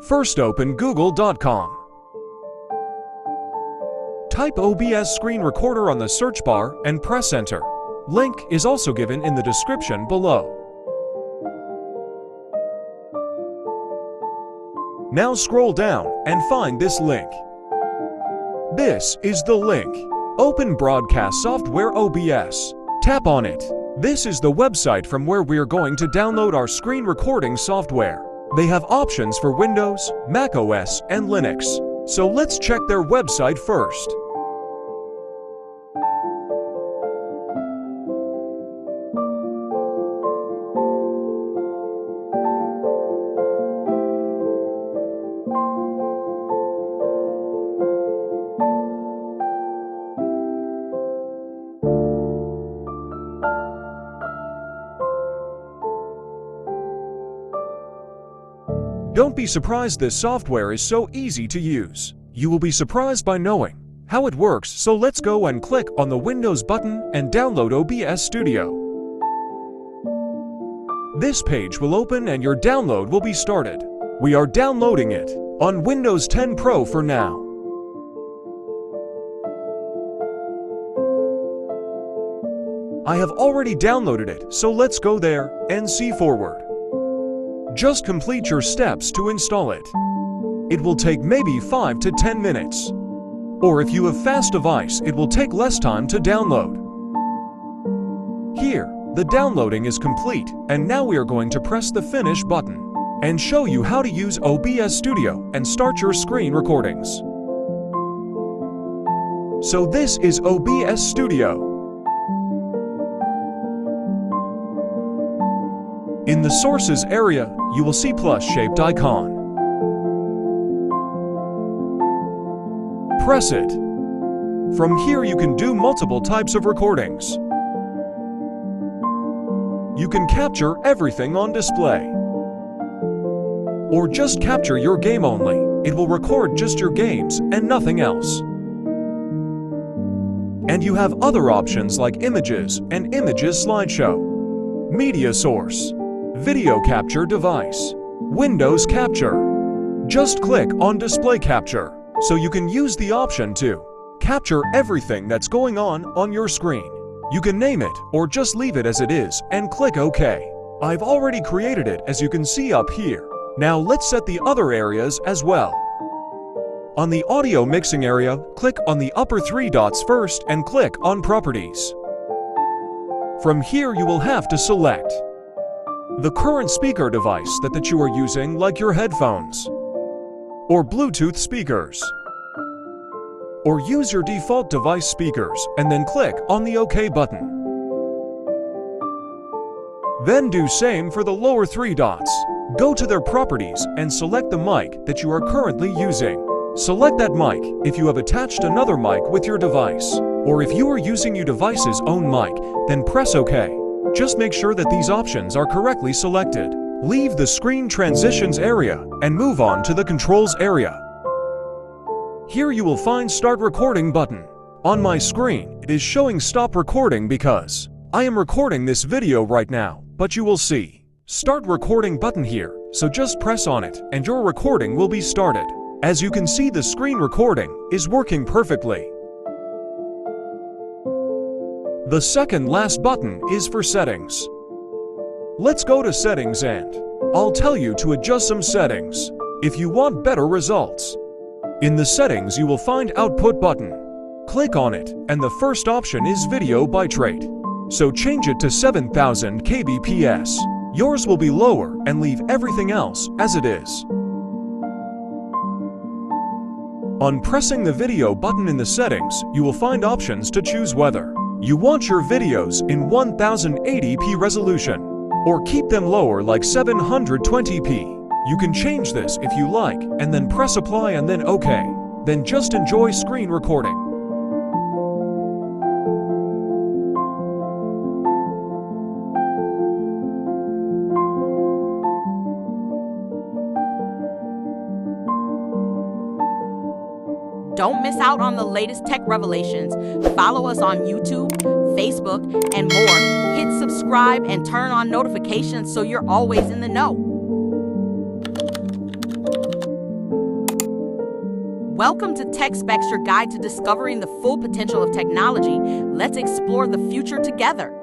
First open google.com. Type OBS Screen Recorder on the search bar and press enter. Link is also given in the description below. Now scroll down and find this link. This is the link. Open Broadcast Software OBS. Tap on it. This is the website from where we are going to download our screen recording software. They have options for Windows, Mac OS, and Linux. So let's check their website first. Don't be surprised this software is so easy to use. You will be surprised by knowing how it works, so let's go and click on the Windows button and download OBS Studio. This page will open and your download will be started. We are downloading it on Windows 10 Pro for now. I have already downloaded it, so let's go there and see forward. Just complete your steps to install it. It will take maybe 5 to 10 minutes. Or if you have fast device, it will take less time to download. Here, the downloading is complete, and now we are going to press the Finish button and show you how to use OBS Studio and start your screen recordings. So this is OBS Studio. In the Sources area, you will see plus-shaped icon. Press it. From here you can do multiple types of recordings. You can capture everything on display. Or just capture your game only. It will record just your games and nothing else. And you have other options like images and images slideshow, media source, video capture device, Windows capture. Just click on display capture, so you can use the option to capture everything that's going on your screen. You can name it or just leave it as it is and click OK. I've already created it, as you can see up here. Now let's set the other areas as well. On the audio mixing area, click on the upper 3 dots first and click on Properties. From here you will have to select the current speaker device that you are using, like your headphones or Bluetooth speakers. Or use your default device speakers and then click on the OK button. Then do same for the lower 3 dots. Go to their properties and select the mic that you are currently using. Select that mic if you have attached another mic with your device. Or if you are using your device's own mic, then press OK. Just make sure that these options are correctly selected. Leave the Screen Transitions area and move on to the Controls area. Here you will find Start Recording button. On my screen, it is showing Stop Recording because I am recording this video right now, but you will see Start Recording button here, so just press on it and your recording will be started. As you can see, the screen recording is working perfectly. The second last button is for settings. Let's go to settings and I'll tell you to adjust some settings if you want better results. In the settings you will find Output button. Click on it and the first option is video bitrate. So change it to 7000 kbps. Yours will be lower and leave everything else as it is. On pressing the video button in the settings, you will find options to choose whether you want your videos in 1080p resolution or keep them lower like 720p. You can change this if you like and then press apply and then OK. Then just enjoy screen recording. Don't miss out on the latest tech revelations. Follow us on YouTube, Facebook, and more. Hit subscribe and turn on notifications so you're always in the know. Welcome to Tech Specs, your guide to discovering the full potential of technology. Let's explore the future together.